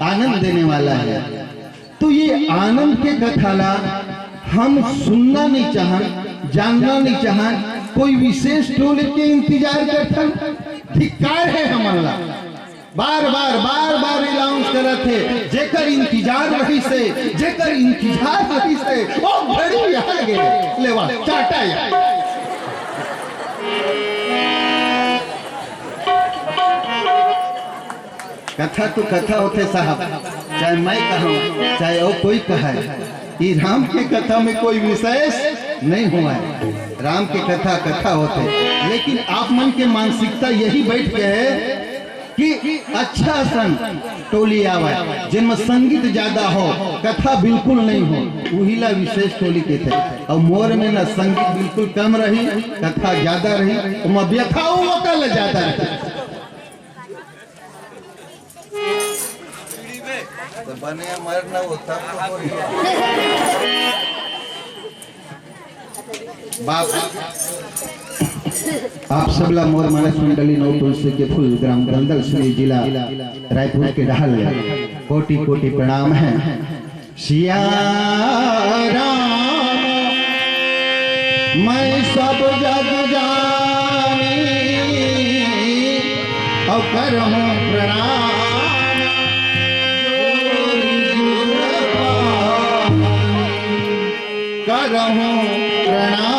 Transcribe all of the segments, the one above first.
आनंद देने वाला है। तो ये आनंद के कथाला हम सुनना नहीं चाहन, जानना नहीं चाहन, कोई विशेष टोले के इंतजार करथन। धिक्कार है हमारा, बार बार अनाउंस करत है, जेकर इंतजार रही से, जेकर इंतजार रही से, ओ घड़ी आ गए, लेवा चाटा या। कथा तो कथा होते साहब, चाहे मैं कहूँ चाहे और कोई कहे, ये राम के कथा में कोई विशेष नहीं हुआ है। राम के कथा कथा होते, लेकिन आप मन के मानसिकता यही बैठ गए है कि अच्छा सन टोली आवे जिनमें संगीत ज्यादा हो, कथा बिल्कुल नहीं हो, वही ला विशेष टोली के थे। और मोर में ना संगीत बिल्कुल कम रही, कथा ज्यादा रही, तो व्यथा कल ज्यादा रही। तो बने मरना होता बाप आप सबला मोर मानस मंडली नौ तुलसी के फूल ग्राम गंदल श्री जिला रायपुर के ढाल कोटि कोटि प्रणाम है। सिया राम मैं सब जग जानी और करहूं प्रणाम, करहूं प्रणाम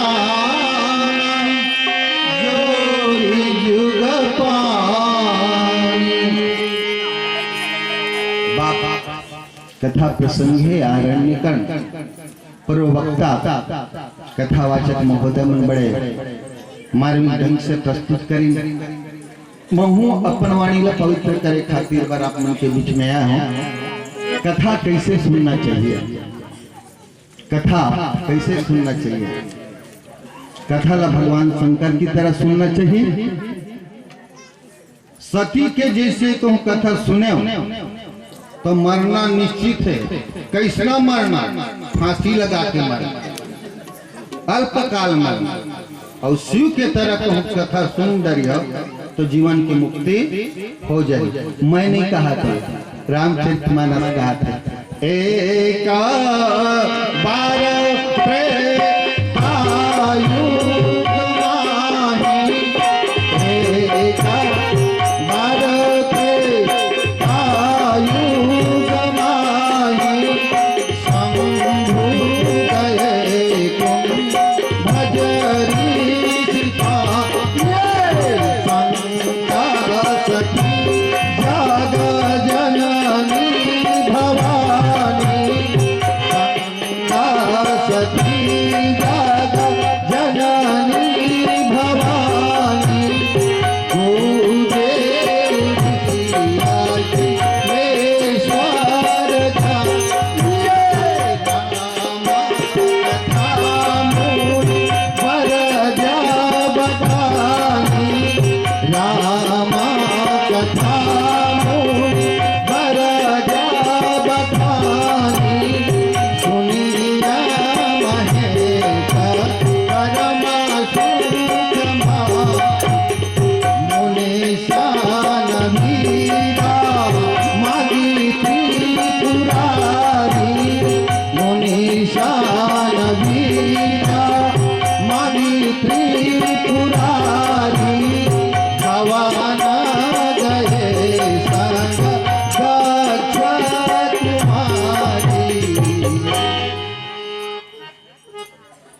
कथा प्रसंग है आरण्यकरण पूर्ववक्ता कथावाचक महोदय मन बड़े मार्मिक ढंग से प्रस्तुत करी। महू अपन वाणी ला पवित्र करे खातिर बार आप मन के बीच में आया हूँ। कथा कैसे सुनना चाहिए, कथा कैसे सुनना चाहिए, कथा ला भगवान शंकर की तरह सुनना चाहिए। सती के जैसे तुम कथा सुने तो मरना निश्चित है। कैसना मरना, फांसी लगा के मरना, अल्पकाल मरना। और शिव के तरह तुम कथा सुन डरियो तो जीवन की मुक्ति हो जाए। मैं नहीं कहा था, रामचरितमानस कहा था। एक बार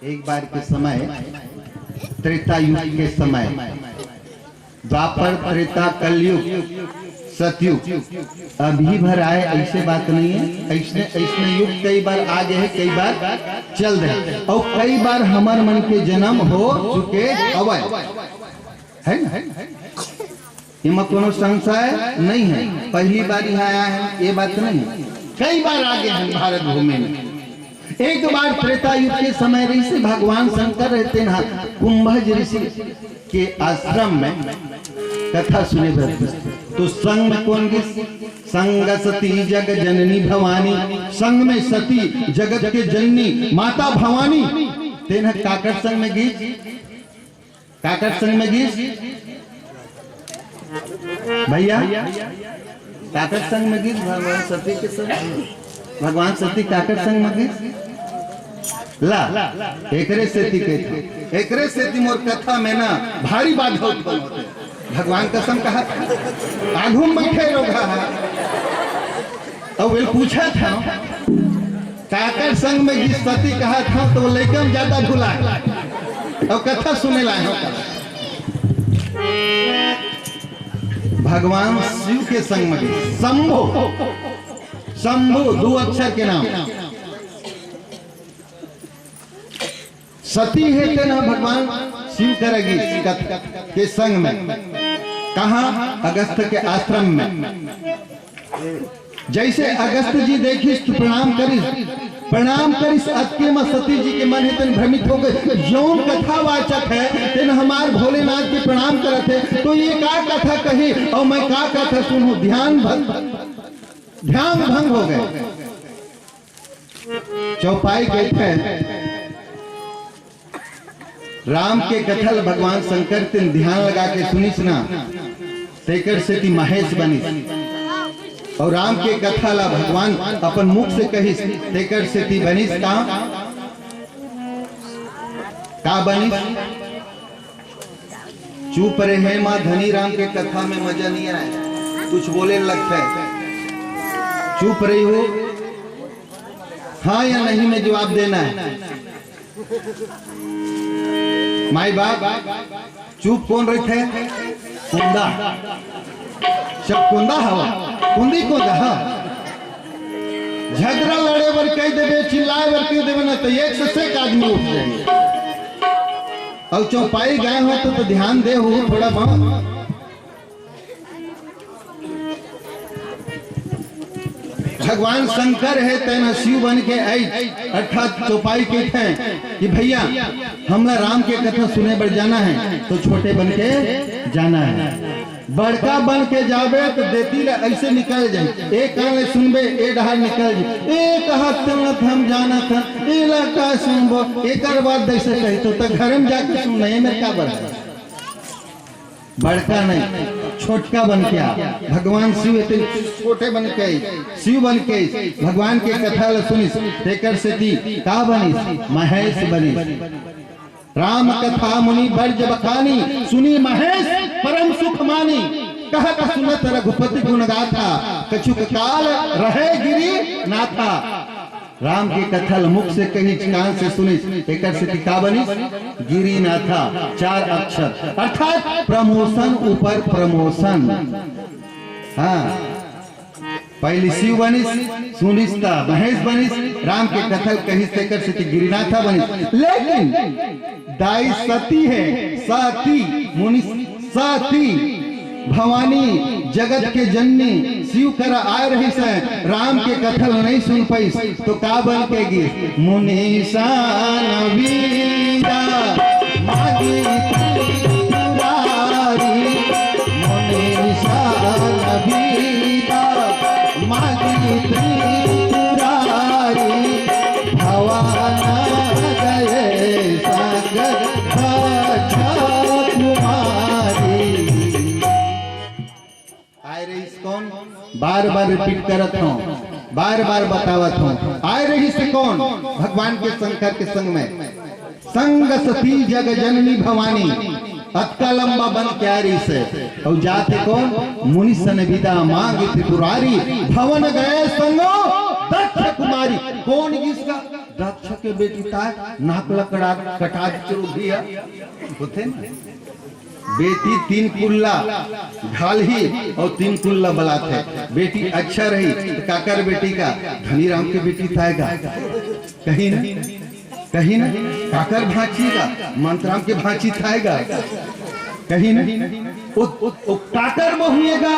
एक बार के समय त्रेता युग के समय, द्वापर त्रेता कलयुग सतयुग अभी भर आए, ऐसे बात नहीं है। ऐसे ऐसे युग कई बार आगे है, कई बार चल रहे, और कई बार हमार मन के जन्म हो चुके अवय है ना, इमा कोनो संशय नहीं है। पहली बार यहाँ आया है ये बात नहीं, कई बार आगे हैं भारत भूमि में। एक बार त्रेता युग के समय रही से भगवान शंकर रहते ना कुंभज ऋषि के आश्रम में कथा सुने जाते। तो संग में कौन गीत? संग सती जग जननी भवानी, संग में सती जगत के जननी माता भवानी। तेना काकर संग में गीत, काकर संग में गीत भैया काकर संग में गीत भगवान सती के संग, भगवान सती काकर संग में गीत ला एकरे सेती के एकरे सेती मोर कथा में ना भारी बाधा उत्पन्न होते। भगवान कसम कहा आगू में बैठे रोगा और वे पूछा था काकर संग में गीत सती कहा था तो वो लेकिन ज्यादा भुला और कथा सुने लाए हो। भगवान शिव के संग में शंभु, शंभु 2 अक्षर के नाम, सती है थे ना भगवान शिव करेगी के संग में, कहा अगस्त के आश्रम में। जैसे अगस्त जी देखी तो प्रणाम करिस अतके में सती जी के मन है भ्रमित हो गए। यौन कथा वाचक है तेन हमार भोलेनाथ के प्रणाम करते तो ये का कथा कही और मैं का कथा सुनूं, ध्यान भंग हो गए। चौपाई कहते हैं राम के कथल भगवान शंकर तीन ध्यान लगा के सुनिस ना तेकर से ती महेश बनिस और राम के कथा ला भगवान अपन मुख से कहिस तेकर से ती बनिस का बनिस। चुप रहे माँ धनी राम के कथा में मजा नहीं आए, कुछ बोले लगता है, चुप रही हो हाँ या नहीं में जवाब देना है। माई बाप चुप कौन रहे थे, कुंदा सब कुंदा हवा कुंदी को दहा झगड़ा लड़े बर कह देवे चिल्लाए बर कह देवे ना तो एक से एक आदमी उठ जाएंगे। और चौपाई गए हो तो ध्यान दे हो थोड़ा बहुत। भगवान शंकर है तेना शिव बन के आई अर्थात चौपाई के थे कि भैया हमरा राम के कथा सुने बर जाना है तो छोटे बन के जाना है, बड़का बन के जावे तो देती ऐसे निकल जाए, एक कान सुनबे ए डहार निकल जाए, एक हाथ हम जाना था ए लड़का सुनबो एक बाद ऐसे कही तो घर में जाके सुनना में का बड़ा बड़का नहीं छोटका बन के आ। भगवान शिव छोटे बन के शिव बन के भगवान के कथा सुनिस तेकर से ती का बनिस महेश बनिस। राम कथा मुनि बर्ज बखानी सुनी महेश परम सुख मानी, कहा का सुनत रघुपति गुण गाथा कछु काल रहे गिरी नाथा। राम की कथल मुख से कही कान से सुनी तेकर से का बनी गिरिनाथा 4 अक्षर अर्थात प्रमोशन ऊपर प्रमोशन। हाँ पहली शिव बनिस सुनिस्ता महेश बनिस राम के कथल कही तेकर से गिरिनाथा बनिस। लेकिन दाई सती है सती मुनि सती भवानी जगत के जननी शिव कर आए रही से राम के कथल नहीं सुन पाई तो का बन के गी मुनीसा नवीदा मागी त्रिपुरारी मुनीसा नवीदा मागी त्रिपुरारी भवाना गए सागर कौन बार बार रिपीट करत हूँ, बार बार बतावत हूँ। आए रही से कौन भगवान के शंकर के संग में संग सती जग जननी भवानी अतका लंबा बन क्या रही से और जाते कौन मुनि सन विदा मांगी त्रिपुरारी भवन गए संगो दक्ष कुमारी। कौन इसका दक्ष के बेटी था नाक लकड़ा कटा चुरू दिया होते ना बेटी 3 कुल्ला ढालही और 3 कुल्ला बलात है। बेटी अच्छा रही तो काकर बेटी का धनी राम के बेटी थाएगा कहीं ना काकर भांची का मंतराम के भांची थाएगा कहीं ना वो काकर बहुएगा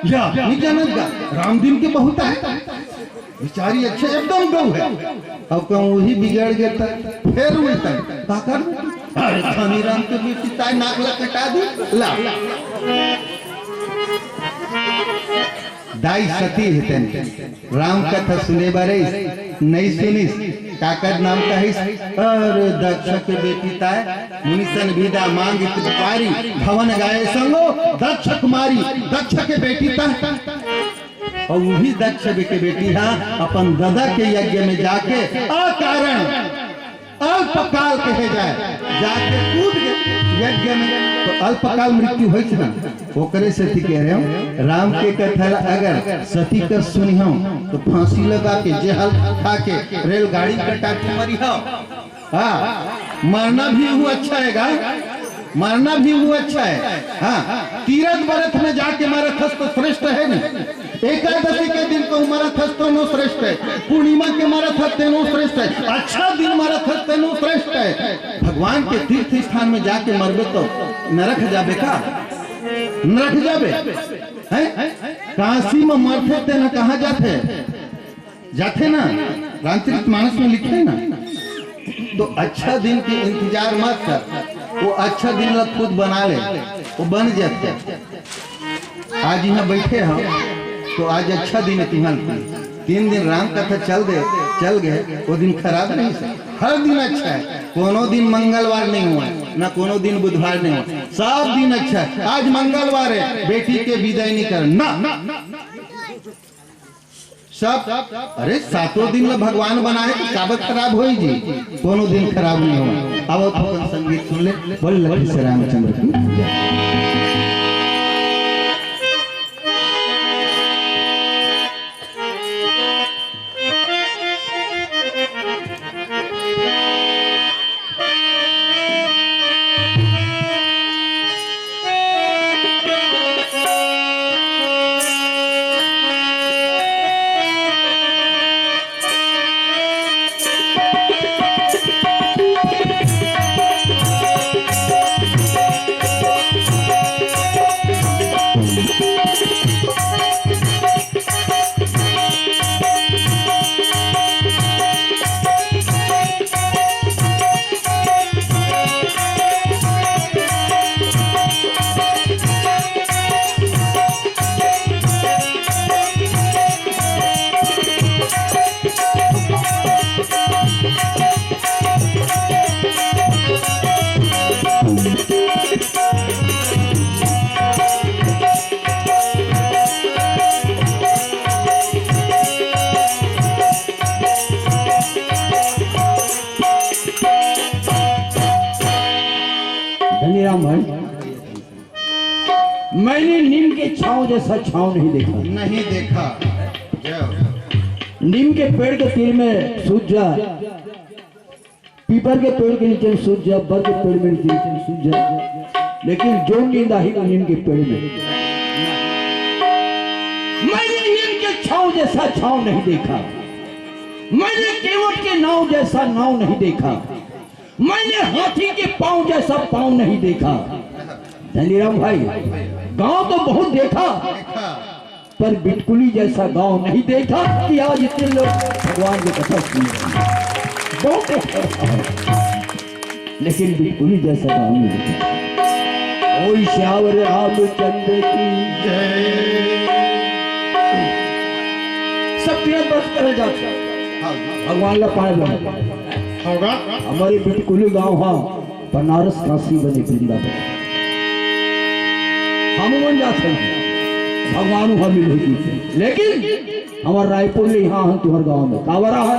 या नहीं जानता रामदीन के बहुत है बेचारी अच्छे एकदम गौ है अब कहूँ वही बिगड़ गया फिर उल्टा काकर धनी राम के बेटी ताई नाकला कटा दी ला दाई सती है राम कथा सुने बारे नहीं सुनिस काकर नाम कहिस और दक्ष के बेटी ताय मुनिसन विदा मांगी त्रिपुरारी भवन गाए संगो दक्ष कुमारी दक्ष के बेटी ताय और वही दक्ष के बेटी हा अपन दादा के यज्ञ में जाके अकारण अल्पकाल कहे जाए जाके कूद गए यज्ञ में, तो अल्पकाल मृत्यु हो ना ओकरे सती कह रहे हो। राम के कथा अगर सती का सुनी हो तो फांसी लगा के जेहल खा के रेलगाड़ी कटा के मरी हो। हाँ, मरना भी वो अच्छा है, मरना भी वो अच्छा है। हाँ, तीरथ व्रत में जाके मरथस तो श्रेष्ठ है ना। एकादशी के दिन को मरथस तो नो श्रेष्ठ है, पूर्णिमा के मरथस तेनो श्रेष्ठ है, अच्छा दिन मरथस तेनो श्रेष्ठ है। भगवान के तीर्थ स्थान में जाके मरबे तो नरक जाबे का, नरक जाबे हैं। काशी में मरते थे ना, कहाँ जाते जाते ना, रामचरितमानस में लिखे ना। तो अच्छा दिन के इंतजार मत कर, वो अच्छा दिन लग खुद बना ले, वो बन जाते। आज यहाँ बैठे हम तो आज अच्छा दिन है तुम्हारे। 3 दिन राम कथा चल गए, वो दिन खराब नहीं है। हर दिन अच्छा है, कोनो दिन मंगलवार नहीं हुआ ना, कोनो दिन बुधवार नहीं हुआ, सब दिन अच्छा है। आज मंगलवार है, बेटी के विदाई नहीं कर ना सब। अरे 7 दिन में भगवान बनाए तो काबत खराब हो जी, कोनो दिन खराब नहीं हुआ। अब अपन संगीत सुन ले, बोल लखी श्री रामचंद्र की। धन्यराम भाई, मैंने नीम के छांव जैसा छांव नहीं देखा। नीम के पेड़ के तीर में सूझ जा, पीपल के पेड़ के नीचे सूझ जा, बर के पेड़ में नीचे सूझ जा, लेकिन जो नींद आई वो नीम के पेड़ में। मैंने नीम के छांव जैसा छांव नहीं देखा, मैंने केवट के नाव जैसा नाव नहीं देखा, मैंने हाथी के पांव जैसा पांव नहीं देखा। धनीराम भाई, गांव तो बहुत देखा पर बिटकुली जैसा गांव नहीं देखा कि आज इतने लोग भगवान की कथा सुन रहे हैं। बहुत देखा लेकिन बिटकुली जैसा गांव नहीं देखा। ओ श्यावर रामचंद्र की जय। सब तीरथ बस करे जाते भगवान ला पाए होगा। हमारे बिटकुली गांव हाँ बनारस काशी बने वृंदावन, हम बन जाते हैं भगवान वहां मिलेगी, लेकिन हमारे रायपुर में यहाँ हम तुम्हारे गांव में कावरा है।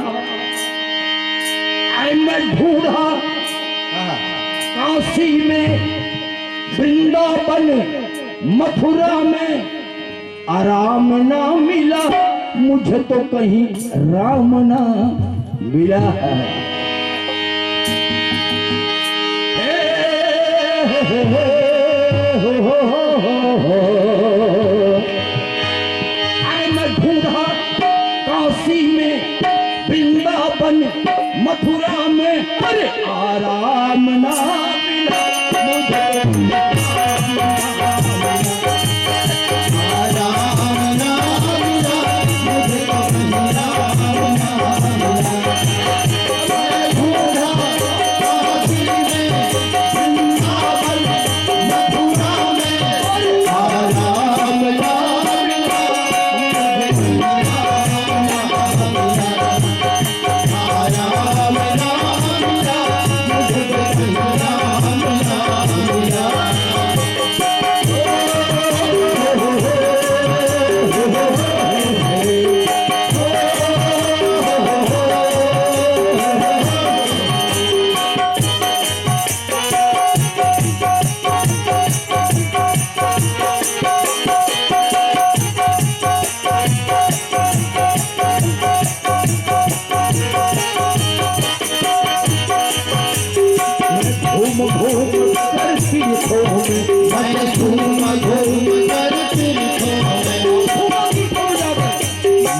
मैं ढूंढा काशी में, वृंदावन मथुरा में, आराम ना मिला मुझे तो कहीं राम ना मिला है। अरे मैं ढूंढा काशी में, वृंदावन मथुरा में, अरे आराम ना मिला मुझे।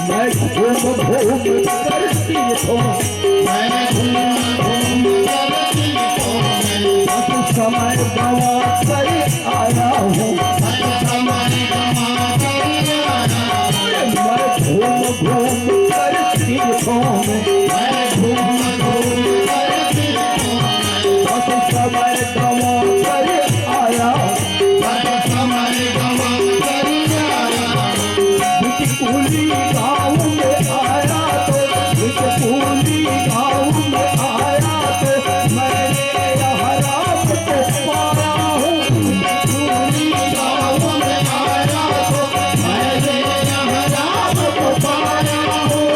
मैं घूम घूम कर तीर्थों समय गवा कर आया हूँ मैं घूम घूम कर तीर्थों में समय गवा कर आया बिचपुली गाँव में आया तो बिचपुली गाँव में आया तो मैंने यहाँ राम को पाया हूँ बिचपुली गाँव में आया तो मैंने यहाँ राम को पाया हूँ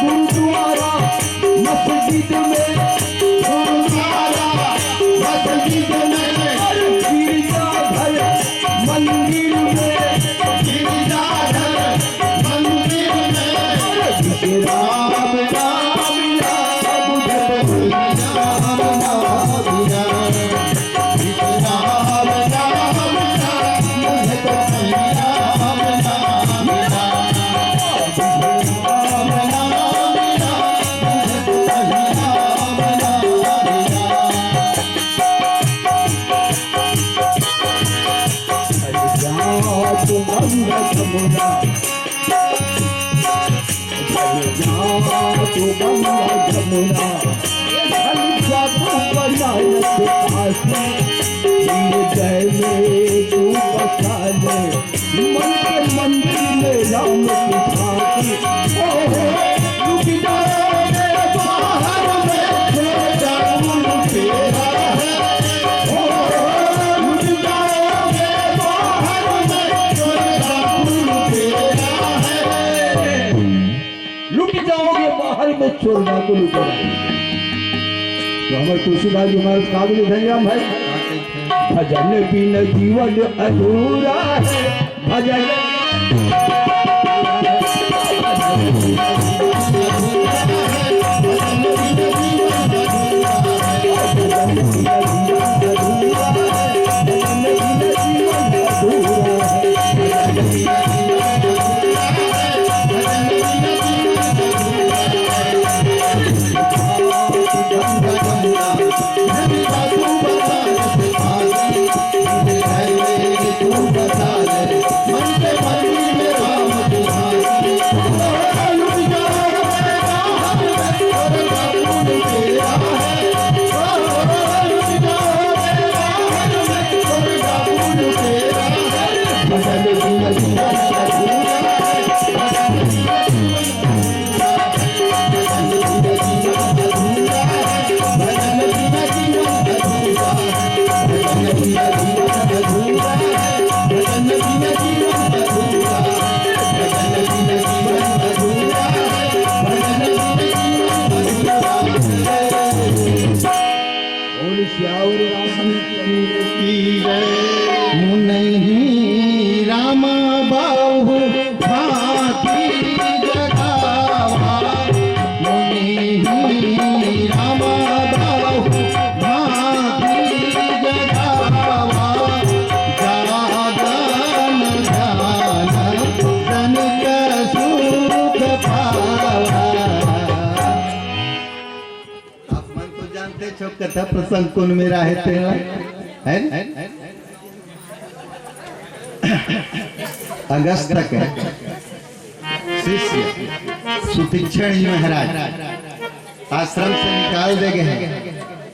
गुरुद्वारा मस्जिद में गिरजाघर मंदिर में राम राम जमुना जय में तू बसाले मन के मंदिर में राम की झांकी रुक जाओ मेरे बाहर में जाऊं तेरा है रुक जाओ मेरे बाहर में जाऊं तेरा है लुट जाओगे बाहर में छोड़ना को लुटेरा तो हमारे तुलसीदास जी महाराज काबिल धन्यवाद भाई भजन बिन जीवन अधूरा है भजन राम बाहु भाती जगावा मुनि राम बाहु भाती जगावा जागन ध्यान तनिक सुख पावा। आप मन को जानते छो कथा प्रसंग कौन मेरा है तेरा है अगस्त तक शिष्य सुतीक्षण जी महाराज आश्रम से निकाल दे गए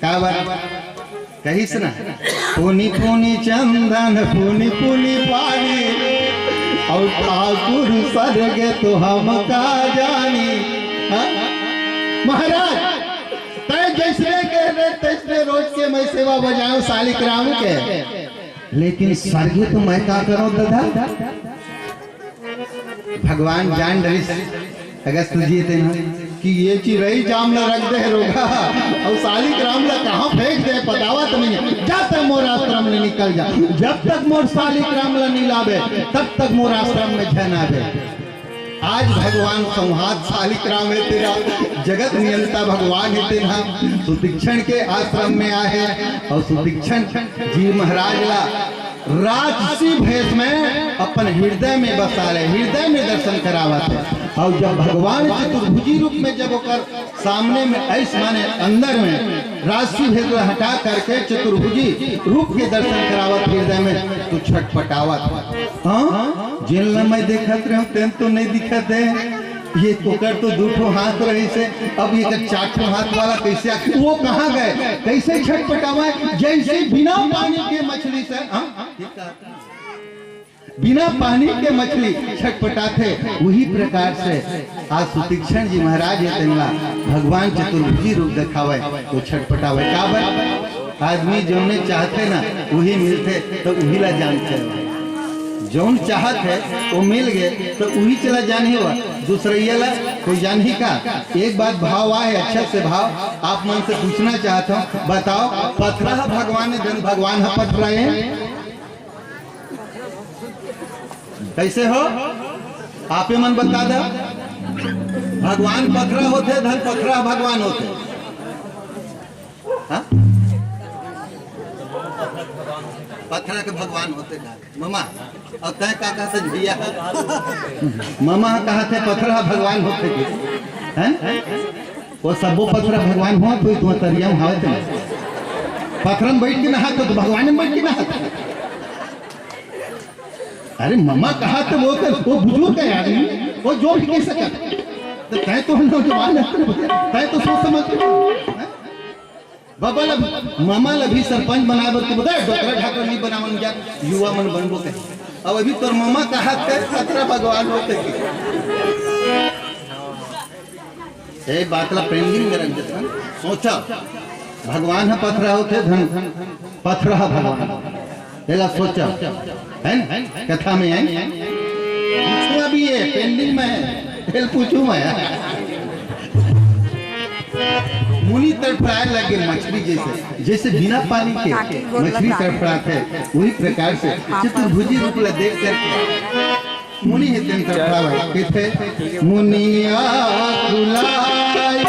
का बात कही सुना पुनी पुनी चंदन पुनी पुनी पानी और ठाकुर सर्ग तो हम का जानी। महाराज तय जैसे कह रहे तैसने रोज के मैं सेवा बजाऊं सालिक राम के लेकिन स्वर्गे तो मैं क्या करूं दादा भगवान जान रही अगस्त जी थे कि ये चिरई जाम ला रख दे रोगा और सालिक राम ला कहाँ फेंक दे पतावत नहीं जब तक मोर आश्रम में निकल जा जब तक मोर सालिक राम ला नहीं लावे तब तक मोर आश्रम में झन आवे। आज भगवान संहार सालिक राम है तेरा जगत नियंता भगवान है तेरा सुतीक्षण के आश्रम में आए और सुतीक्षण जी महाराज ला राजसी भेष में अपन हृदय में बसा ले, हृदय में दर्शन करावत है। और जब भगवान चतुर्भुजी रूप में जब ओकर सामने में ऐसे माने अंदर में राजसी भेष हटा करके चतुर्भुजी रूप के दर्शन करावत हृदय में तो छटपटावत। हाँ जिन मैं देखत रहे तेन तो नहीं दिखत है, ये ओकर तो दूठो हाथ रही से, अब ये चार हाथ वाला कैसे आखिर वो कहाँ गए, कैसे छटपटावा जैसे बिना पानी के मछली से बिना पानी के मछली छटपटाते, वही प्रकार से आज सुतीक्षण जी महाराज है भगवान चतुर्भुजी रूप दिखावे तो छटपटावे। का आदमी जो ने चाहते ना वही मिलते तो वही ला जानते, जौन चाहत है वो मिल गए तो वही चला जाने हुआ, दूसरा ला कोई जान ही का। एक बात भाव आए अच्छा से भाव आप मन से पूछना चाहता हूँ, बताओ पथरा भगवान ने धन भगवान है पथराए कैसे हो, आपे मन बता दो। भगवान पथरा होते धन पथरा भगवान होते। हाँ? पथरा के भगवान होते मामा और तय काका से भैया मामा कहा थे पथरा भगवान होते हैं, वो सबो पथरा भगवान हुआ तो तरिया पथरा में बैठ के नहा तो भगवान में बैठ के नहा। अरे मामा कहा थे वो बुजुर्ग है आदमी, वो जो भी कह सका तो तय तो नौजवान तय तो सोच समझ बाबा मामा लभी सरपंच बनाए तो बताए डॉक्टर ठाकुर नहीं बनावन जा युवा मन बनबो के। अब अभी तोर मामा कहा थे पथरा भगवान होते के बातला पेंडिंग में रख देता सोचा भगवान है पथरा होते धन पथरा भगवान एला सोचा है कथा में है पूछूं अभी ये पेंडिंग में है पूछूं मैं। मुनि तड़फड़ाए लगे मछली जैसे, जैसे बिना पानी के मछली तड़फड़ाते वही प्रकार से चतुर्भुजी रूप ला देख करके मुनि है तड़फड़ा कहते मुनिया खुलाई